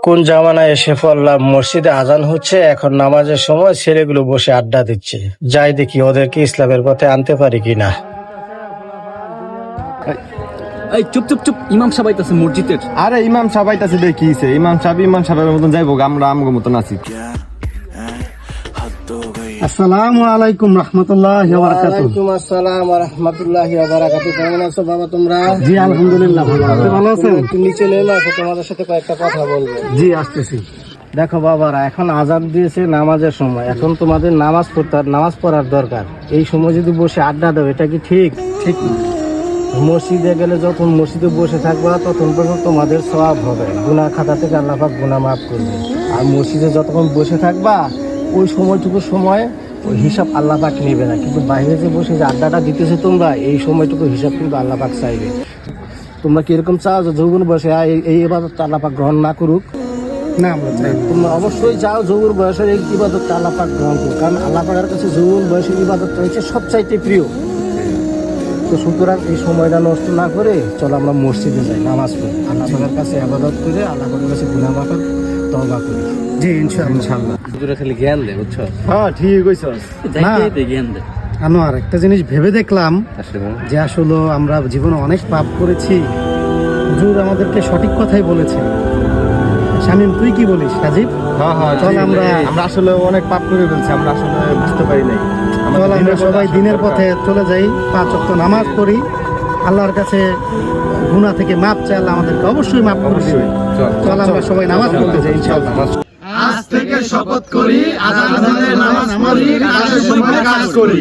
কোন জামানায় এসে পড়লাম, মসজিদে আজান হচ্ছে, এখন নামাজের সময় ছেলেগুলো বসে আড্ডা দিচ্ছে। যাই দেখি ওদেরকে ইসলামের পথে আনতে পারি কিনা। এই চুপ চুপ চুপ, ইমাম সাহেব আইতাছে মসজিদের। আরে ইমাম সাহেব আইতাছে দেখিছে, ইমাম সাহেবের মতন যাইবো, আমরা আমগো মতন আছি। আসসালামু আলাইকুম রাহমাতুল্লাহি ওয়া বারাকাতুহু। ওয়ালাইকুম আসসালাম ওয়া রাহমাতুল্লাহি ওয়া বারাকাতুহু। কেমন আছো বাবা তোমরা? জি আলহামদুলিল্লাহ ভালো। আপনি ভালো আছেন? একটু নিচে নেমে আসো, তোমাদের সাথে কয়েকটা কথা বলবো। জি আসতেছি। দেখো বাবারা, এখন আজান দিয়েছে নামাজের সময়, এখন তোমাদের নামাজ পড়ার দরকার। এই সময় যদি বসে আড্ডা দাও, এটা কি ঠিক? ঠিক না। মসজিদে গেলে যখন মসজিদে বসে থাকবা তখন পর্যন্ত তোমাদের সওয়াব হবে, গুনাহ খাতা থেকে আল্লাহ পাক গুনাহ মাফ করবে। আর মসজিদে যতক্ষণ বসে থাকবা ওই সময়টুকু সময় ওই হিসাব আল্লাহ পাক নেবে না, কিন্তু বাইরে যে বসে যে আড্ডাটা দিতেছে তোমরা, এই সময়টুকু হিসাব কিন্তু আল্লাহ পাক চাইবে। তোমরা কিরকম চাও যে যৌবন বয়সে এই ইবাদত আল্লাহ পাক গ্রহণ না করুক? না, আমরা চাই না। তোমরা অবশ্যই চাও যৌবন বয়সের এই ইবাদত আল্লাহ পাক গ্রহণ করুক, কারণ আল্লাহ পাকের কাছে যৌবন বয়সের ইবাদতটা হচ্ছে সবচাইতে প্রিয়। তো সুতরাং এই সময়টা নষ্ট না করে চলো আমরা মসজিদে যাই, নামাজ পড়ি, আল্লাহ পাকের কাছে ইবাদত করে আল্লাহ পাকের কাছে গুনাহ মাফের তওবা করি। জি ইনশাআল্লাহ। হুজুরে খালি জ্ঞান দেয়, বুঝছো? হ্যাঁ ঠিক কইছস। যাইতে জ্ঞান দেয়। আনোয়ার, একটা জিনিস ভেবে দেখলাম আসলে যে আসলে আমরা জীবনে অনেক পাপ করেছি। হুজুর আমাদেরকে সঠিক কথাই বলেছে। শামীম, তুই কি বলিস? রাজীব, হ্যাঁ চল আমরা আসলে অনেক পাপ করে ফেলছি, আমরা আসলে বুঝতে পারি নাই। চল আমরা সবাই দিনের পথে চলে যাই, 5 ওয়াক্ত নামাজ পড়ি, আল্লাহর কাছে গুনাহ থেকে মাপ চাই, আল্লাহ আমাদেরকে অবশ্যই মাফ করবে। চল আমরা সবাই নামাজ পড়তে যাই ইনশাআল্লাহ। আজ থেকে শপথ করি আজানের নামাজ পড়ি, কাজের সময় কাজ করি।